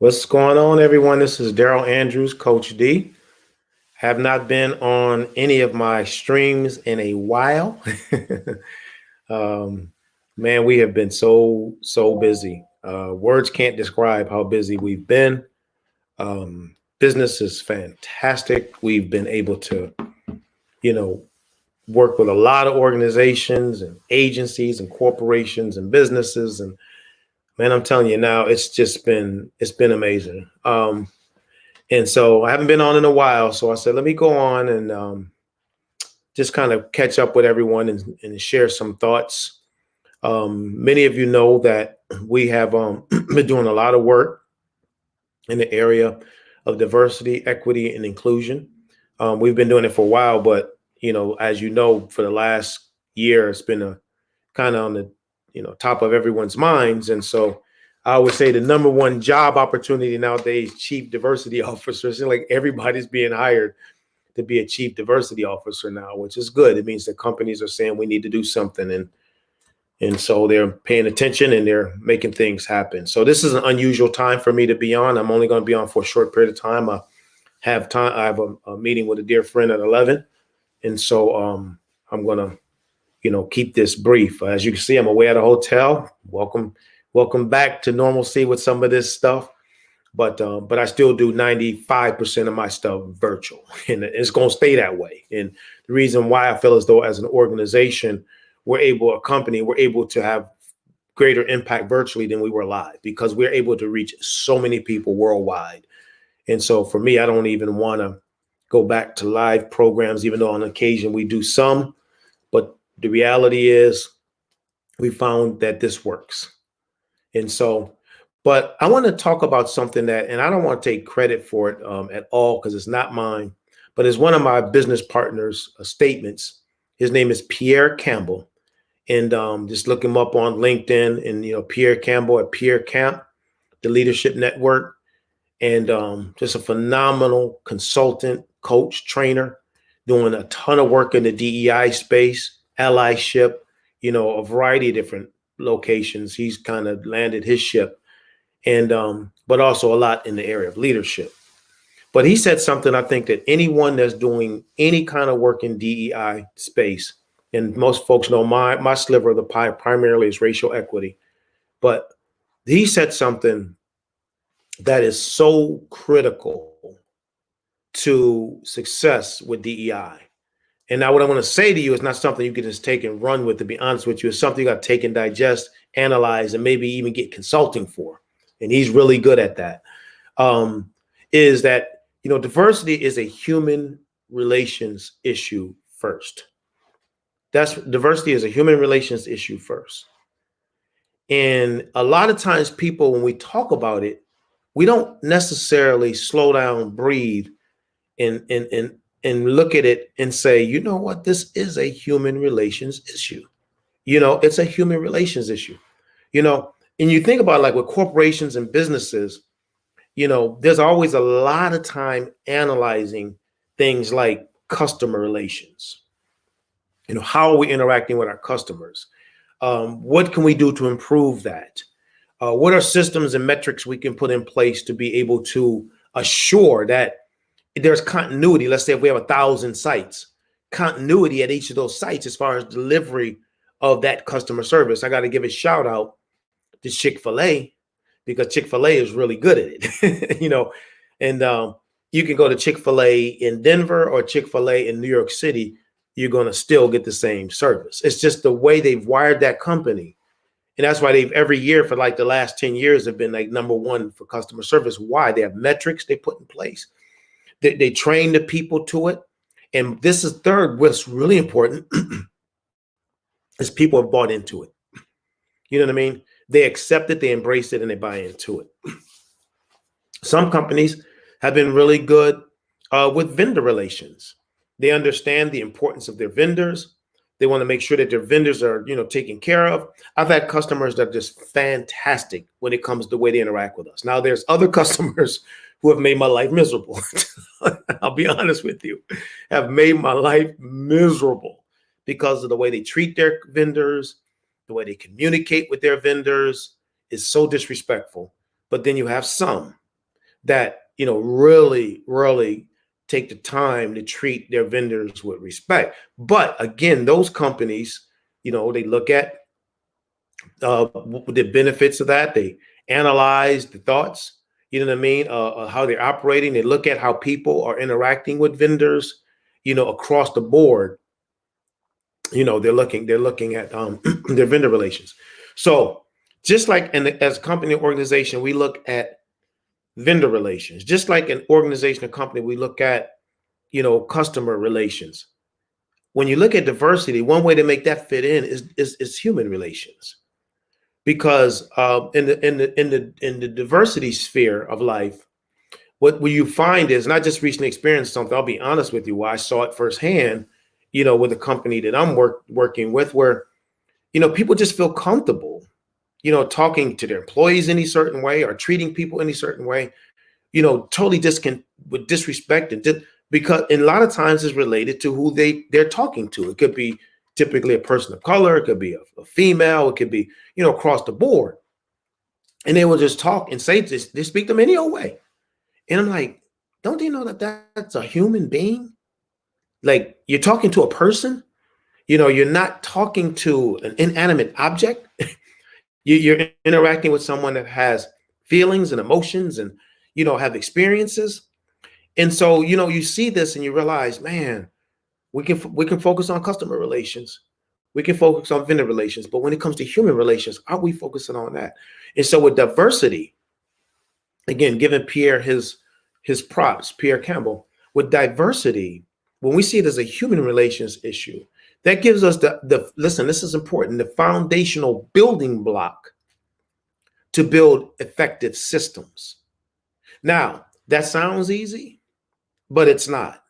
What's going on, everyone? This is Daryl Andrews, Coach D. Have not been on any of my streams in a while. um, Man, we have been so busy. Words can't describe how busy we've been. Business is fantastic. We've been able to, you know, work with a lot of organizations and agencies and corporations and businesses. And man, I'm telling you now, it's been amazing. And so I haven't been on in a while. So I said, let me go on and just kind of catch up with everyone and share some thoughts. Many of you know that we have been doing a lot of work in the area of diversity, equity, and inclusion. We've been doing it for a while, but as you know, for the last year, it's been a kind of on the top of everyone's minds. And so I would say the number one job opportunity nowadays, chief diversity officer. It's like everybody's being hired to be a chief diversity officer now, which is good. It means that companies are saying we need to do something, and so they're paying attention and they're making things happen. So this is an unusual time for me to be on. I'm only going to be on for a short period of time. I have a meeting with a dear friend at 11, and so I'm going to keep this brief. As you can see, I'm away at a hotel. Welcome back to normalcy with some of this stuff. But I still do 95% of my stuff virtual, and it's going to stay that way. And the reason why I feel as though as an organization, a company, we're able to have greater impact virtually than we were live because we're able to reach so many people worldwide. And so for me, I don't even want to go back to live programs, even though on occasion we do some. But the reality is we found that this works. And so, but I want to talk about something that, and I don't want to take credit for it at all because it's not mine, but it's one of my business partners' statements. His name is Pierre Campbell. And just look him up on LinkedIn and, Pierre Campbell at Pierre Camp, the Leadership Network, and just a phenomenal consultant, coach, trainer, doing a ton of work in the DEI space, allyship, a variety of different locations. He's kind of landed his ship, and but also a lot in the area of leadership. But he said something I think that anyone that's doing any kind of work in DEI space, and most folks know my sliver of the pie primarily is racial equity, but he said something that is so critical to success with DEI. And now what I want to say to you is not something you can just take and run with, to be honest with you. It's something you got to take and digest, analyze, and maybe even get consulting for. And he's really good at that. Is that, diversity is a human relations issue first. Diversity is a human relations issue first. And a lot of times people, when we talk about it, we don't necessarily slow down, breathe, and look at it and say, you know what, this is a human relations issue. It's a human relations issue. And you think about like with corporations and businesses, there's always a lot of time analyzing things like customer relations. How are we interacting with our customers? What can we do to improve that? What are systems and metrics we can put in place to be able to assure that there's continuity? Let's say if we have 1,000 sites, continuity at each of those sites as far as delivery of that customer service. I got to give a shout out to Chick-fil-A because Chick-fil-A is really good at it, and you can go to Chick-fil-A in Denver or Chick-fil-A in New York City. You're going to still get the same service. It's just the way they've wired that company. And that's why they've every year for like the last 10 years have been like number one for customer service. Why? They have metrics they put in place. They train the people to it. And this is third, what's really important is people have bought into it. You know what I mean? They accept it, they embrace it, and they buy into it. Some companies have been really good with vendor relations. They understand the importance of their vendors. They want to make sure that their vendors are, taken care of. I've had customers that are just fantastic when it comes to the way they interact with us. Now, there's other customers who have made my life miserable. I'll be honest with you, have made my life miserable because of the way they treat their vendors, the way they communicate with their vendors is so disrespectful. But then you have some that, really take the time to treat their vendors with respect. But again, those companies, they look at the benefits of that. They analyze the thoughts, you know what I mean, how they're operating. They look at how people are interacting with vendors, across the board. They're looking at their vendor relations. So just like as a company organization, we look at vendor relations. Just like an organization or company, we look at customer relations. When you look at diversity, one way to make that fit in is human relations, because in the diversity sphere of life, what you find is not just recently experienced something. I'll be honest with you, I saw it firsthand, with a company that I'm working with, where people just feel comfortable, talking to their employees any certain way or treating people any certain way, totally with disrespect because a lot of times it's related to who they're talking to. It could be typically a person of color, it could be a female, it could be, across the board. And they will just talk and say this, they speak them any old way. And I'm like, don't you know that that's a human being? Like, you're talking to a person, you're not talking to an inanimate object. You're interacting with someone that has feelings and emotions and, have experiences. And so, you see this and you realize, man, we can focus on customer relations. We can focus on vendor relations. But when it comes to human relations, are we focusing on that? And so with diversity, again, giving Pierre his props, Pierre Campbell, with diversity, when we see it as a human relations issue, that gives us listen, this is important, the foundational building block to build effective systems. Now, that sounds easy, but it's not,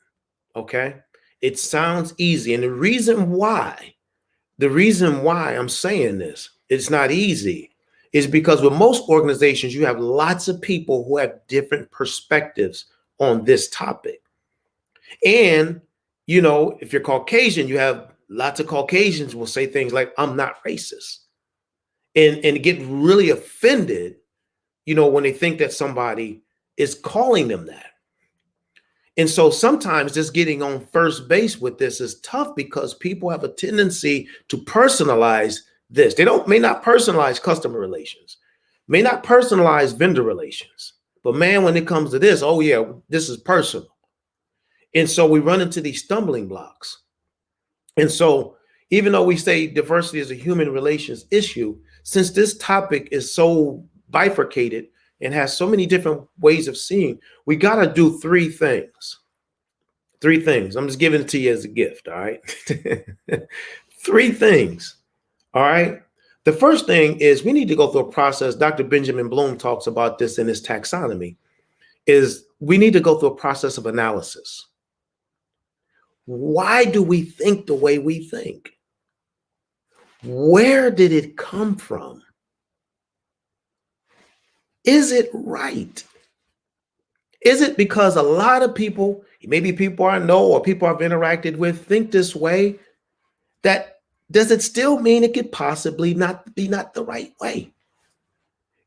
okay? It sounds easy. And the reason why I'm saying this, it's not easy, is because with most organizations, you have lots of people who have different perspectives on this topic. And, if you're Caucasian, you have lots of Caucasians will say things like, I'm not racist, and get really offended, when they think that somebody is calling them that. And so sometimes just getting on first base with this is tough because people have a tendency to personalize this. They may not personalize customer relations, may not personalize vendor relations, but man, when it comes to this, oh yeah, this is personal. And so we run into these stumbling blocks. And so even though we say diversity is a human relations issue, since this topic is so bifurcated and has so many different ways of seeing, we got to do three things. I'm just giving it to you as a gift. All right. Three things. All right. The first thing is we need to go through a process. Dr. Benjamin Bloom talks about this in his taxonomy, is we need to go through a process of analysis. Why do we think the way we think? Where did it come from? Is it right? Is it because a lot of people, maybe people I know or people I've interacted with, think this way? That does it still mean it could possibly not be the right way?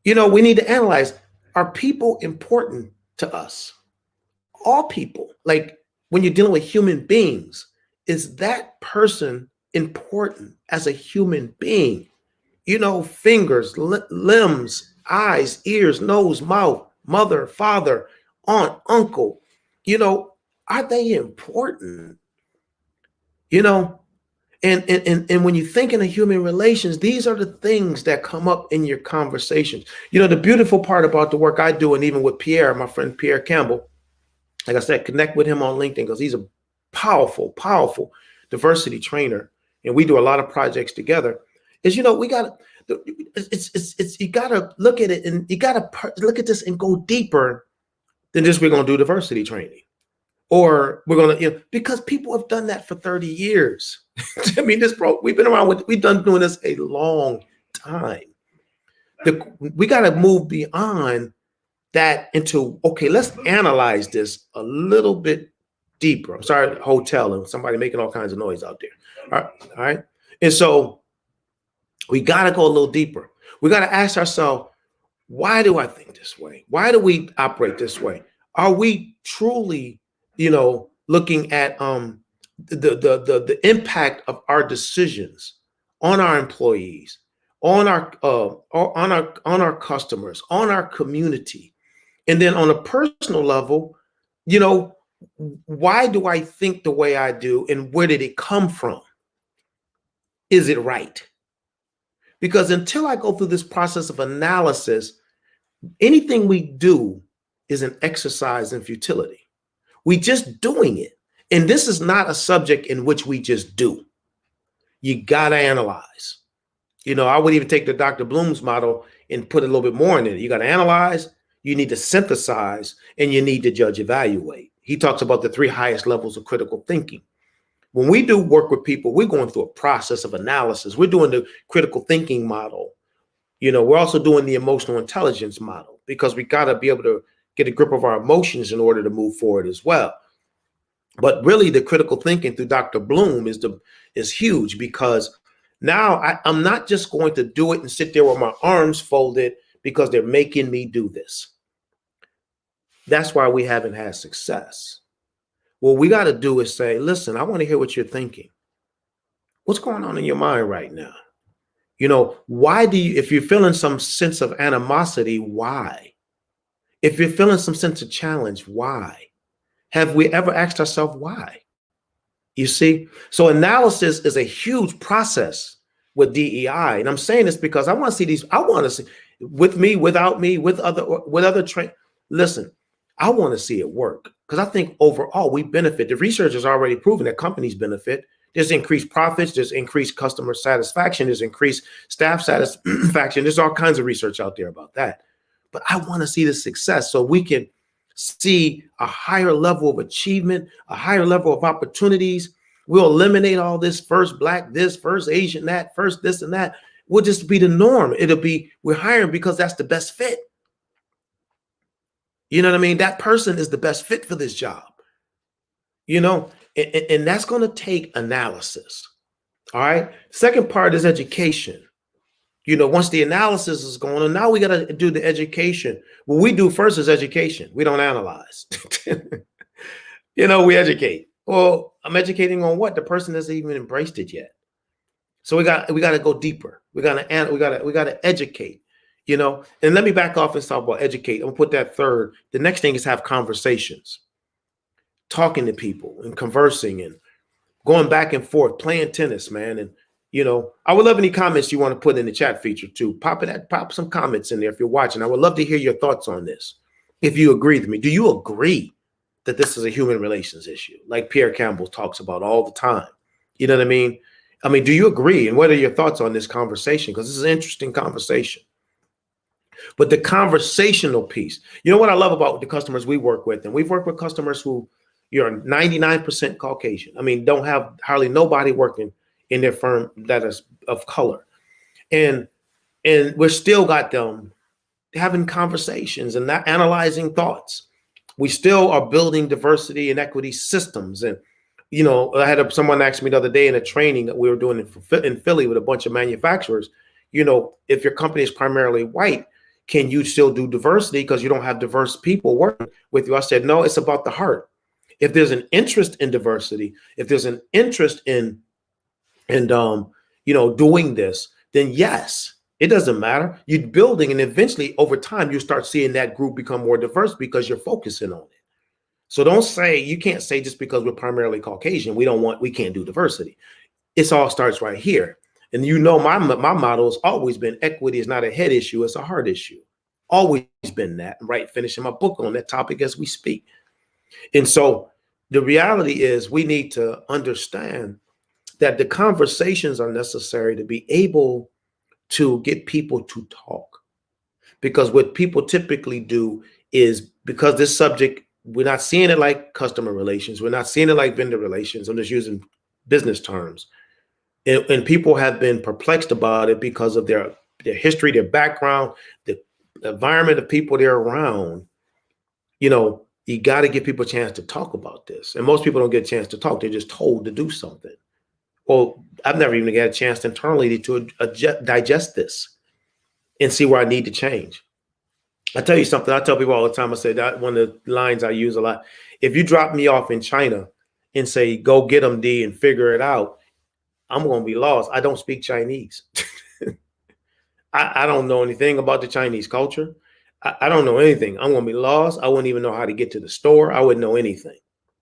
We need to analyze, are people important to us? All people, like when you're dealing with human beings, is that person important as a human being? Fingers, limbs, eyes, ears, nose, mouth, mother, father, aunt, uncle, are they important? And when you think in a human relations, these are the things that come up in your conversations. The beautiful part about the work I do, and even with Pierre, my friend Pierre Campbell, like I said, connect with him on LinkedIn because he's a powerful, powerful diversity trainer. And we do a lot of projects together. Is, you gotta look at it, and you gotta look at this and go deeper than just we're gonna do diversity training, or we're gonna, because people have done that for 30 years. I mean, we've been around we've done doing this a long time. We gotta move beyond that into, okay, let's analyze this a little bit deeper. I'm sorry, hotel and somebody making all kinds of noise out there. All right. And so we got to go a little deeper. We got to ask ourselves, why do I think this way? Why do we operate this way? Are we truly, looking at the impact of our decisions on our employees, on our customers, on our community, and then on a personal level, you know, why do I think the way I do, and where did it come from? Is it right? Because until I go through this process of analysis, anything we do is an exercise in futility. We just doing it. And this is not a subject in which we just do. You got to analyze. I would even take the Dr. Bloom's model and put a little bit more in it. You got to analyze, you need to synthesize, and you need to judge, evaluate. He talks about the 3 highest levels of critical thinking. When we do work with people, we're going through a process of analysis. We're doing the critical thinking model. We're also doing the emotional intelligence model, because we got to be able to get a grip of our emotions in order to move forward as well. But really, the critical thinking through Dr. Bloom is huge, because now I'm not just going to do it and sit there with my arms folded because they're making me do this. That's why we haven't had success. What we got to do is say, listen, I want to hear what you're thinking. What's going on in your mind right now? Why do you, if you're feeling some sense of animosity, why? If you're feeling some sense of challenge, why? Have we ever asked ourselves why? You see? So analysis is a huge process with DEI. And I'm saying this because I want to see these, I want to see, with me, without me, with other listen, I want to see it work, because I think overall we benefit. The research has already proven that companies benefit. There's increased profits, there's increased customer satisfaction, there's increased staff satisfaction. There's all kinds of research out there about that. But I want to see the success so we can see a higher level of achievement, a higher level of opportunities. We'll eliminate all this first Black, this, first Asian, that, first this and that. Will just be the norm. It'll be, we're hiring because that's the best fit. You know what I mean? That person is the best fit for this job. And that's going to take analysis. All right. Second part is education. Once the analysis is going on, now we got to do the education. What we do first is education. We don't analyze. We educate. Well, I'm educating on what? The person hasn't even embraced it yet. So we got to go deeper. We got to educate. And let me back off and talk about educate. I'm gonna put that third. The next thing is have conversations, talking to people and conversing and going back and forth, playing tennis, man. And I would love any comments you want to put in the chat feature too. Pop some comments in there if you're watching. I would love to hear your thoughts on this. If you agree with me, do you agree that this is a human relations issue, like Pierre Campbell talks about all the time? You know what I mean? Do you agree? And what are your thoughts on this conversation? Because this is an interesting conversation. But the conversational piece, what I love about the customers we work with, and we've worked with customers who you're 99% Caucasian. Don't have hardly nobody working in their firm that is of color. And we're still got them having conversations and not analyzing thoughts. We still are building diversity and equity systems. And, I had someone ask me the other day in a training that we were doing in Philly with a bunch of manufacturers, if your company is primarily white, can you still do diversity because you don't have diverse people working with you? I said, no, it's about the heart. If there's an interest in diversity, if there's an interest in doing this, then yes, it doesn't matter. You're building, and eventually over time, you start seeing that group become more diverse because you're focusing on it. So you can't say just because we're primarily Caucasian, we can't do diversity. It all starts right here. And my motto has always been equity is not a head issue, it's a heart issue. Always been that, right? Finishing my book on that topic as we speak. And so the reality is we need to understand that the conversations are necessary to be able to get people to talk. Because what people typically do is, because this subject, we're not seeing it like customer relations, we're not seeing it like vendor relations. I'm just using business terms. And people have been perplexed about it because of their history, their background, the environment of people they're around. You got to give people a chance to talk about this. And most people don't get a chance to talk. They're just told to do something. Well, I've never even got a chance internally to digest this and see where I need to change. I tell you something. I tell people all the time. I say that one of the lines I use a lot. If you drop me off in China and say, "Go get them, D, and figure it out," I'm going to be lost. I don't speak Chinese. I don't know anything about the Chinese culture. I don't know anything. I'm going to be lost. I wouldn't even know how to get to the store. I wouldn't know anything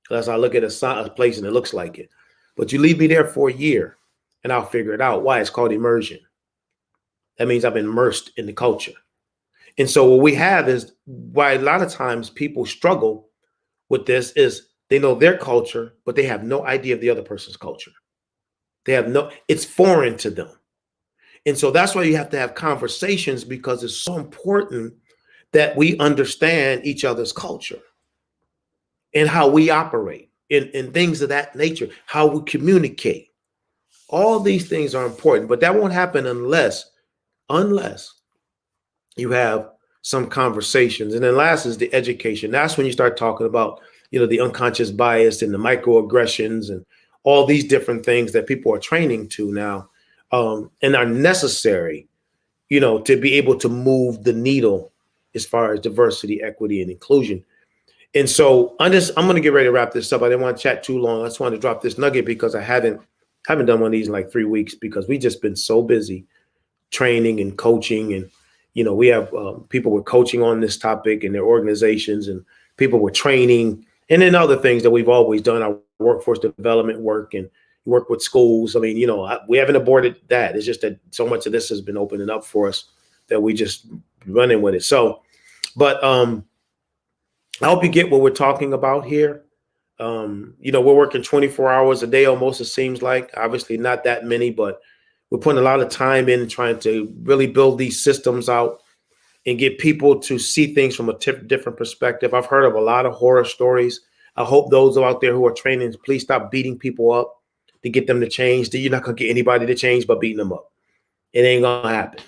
unless I look at a place and it looks like it. But you leave me there for a year and I'll figure it out. Why? It's called immersion. That means I'm immersed in the culture. And so what we have is why a lot of times people struggle with this is they know their culture, but they have no idea of the other person's culture. They have no, it's foreign to them. And so that's why you have to have conversations because it's so important that we understand each other's culture and how we operate and things of that nature, how we communicate. All these things are important, but that won't happen unless you have some conversations. And then last is the education. That's when you start talking about, the unconscious bias and the microaggressions and all these different things that people are training to now, and are necessary, to be able to move the needle as far as diversity, equity, and inclusion. And so I'm going to get ready to wrap this up. I didn't want to chat too long. I just wanted to drop this nugget because I haven't done one of these in like 3 weeks because we just been so busy training and coaching. And, we have people were coaching on this topic in their organizations and people were training and then other things that we've always done, our workforce development work and work with schools. I mean, we haven't aborted that. It's just that so much of this has been opening up for us that we just running with it. So, but I hope you get what we're talking about here. We're working 24 hours a day almost, it seems like. Obviously not that many, but we're putting a lot of time in trying to really build these systems out and get people to see things from a different perspective. I've heard of a lot of horror stories. I hope those out there who are training, please stop beating people up to get them to change. You're not going to get anybody to change by beating them up. It ain't going to happen.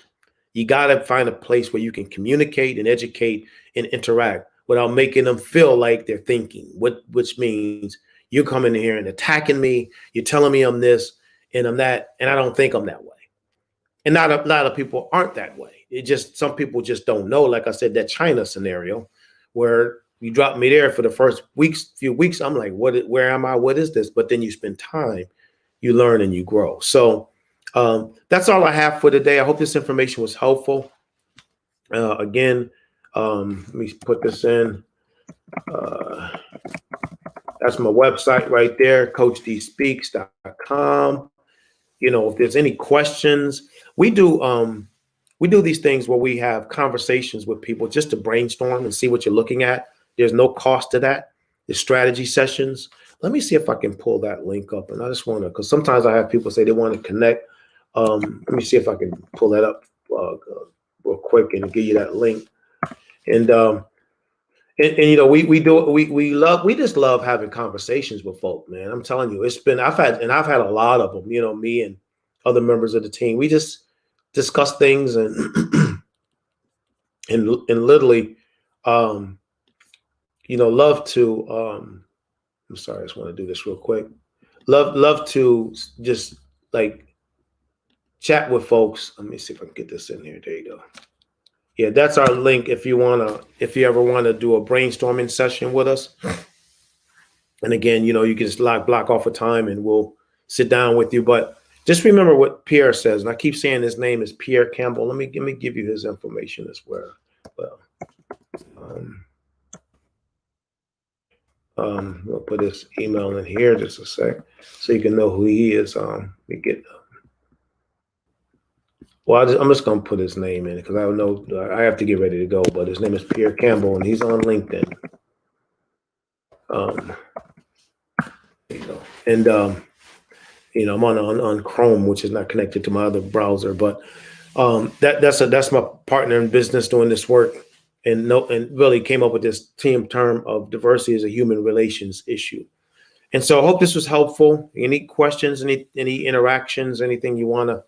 You got to find a place where you can communicate and educate and interact without making them feel like they're thinking, which means you're coming in here and attacking me. You're telling me I'm this and I'm that, and I don't think I'm that way. And not a lot of people aren't that way. Some people just don't know. Like I said, that China scenario where you drop me there for the first few weeks, I'm like, where am I? What is this? But then you spend time, you learn and you grow. So that's all I have for today. I hope this information was helpful. Again, let me put this in. That's my website right there, coachdspeaks.com. If there's any questions, we do these things where we have conversations with people just to brainstorm and see what you're looking at. There's no cost to that. There's strategy sessions. Let me see if I can pull that link up. And I just want to, because sometimes I have people say they want to connect. Let me see if I can pull that up real quick and give you that link. And we just love having conversations with folk, man. I'm telling you, I've had a lot of them, me and other members of the team. We just discuss things and and literally love to I'm sorry, I just want to do this real quick. Love to just like chat with folks. Let me see if I can get this in here. There you go. Yeah, that's our link if you ever want to do a brainstorming session with us. And again, you can just block off a time and we'll sit down with you. But just remember what Pierre says. And I keep saying his name is Pierre Campbell. Let me give you his information as well. We'll put his email in here just a sec so you can know who he is. I'm just going to put his name in because I know I have to get ready to go, but his name is Pierre Campbell and he's on LinkedIn. There you go. And, I'm on Chrome, which is not connected to my other browser, but that's my partner in business doing this work and really came up with this term of diversity as a human relations issue. And so I hope this was helpful. Any questions, any interactions, anything you want to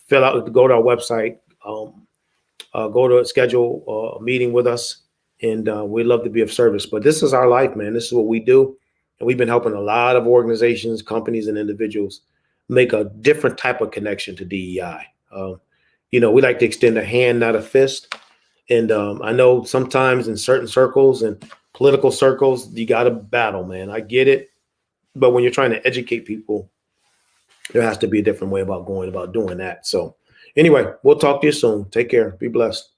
fill out, go to our website, go to schedule a meeting with us, and we'd love to be of service. But this is our life, man. This is what we do. And we've been helping a lot of organizations, companies, and individuals make a different type of connection to DEI. We like to extend a hand, not a fist. And I know sometimes in certain circles and political circles, you got to battle, man. I get it. But when you're trying to educate people, there has to be a different way about going about doing that. So anyway, we'll talk to you soon. Take care. Be blessed.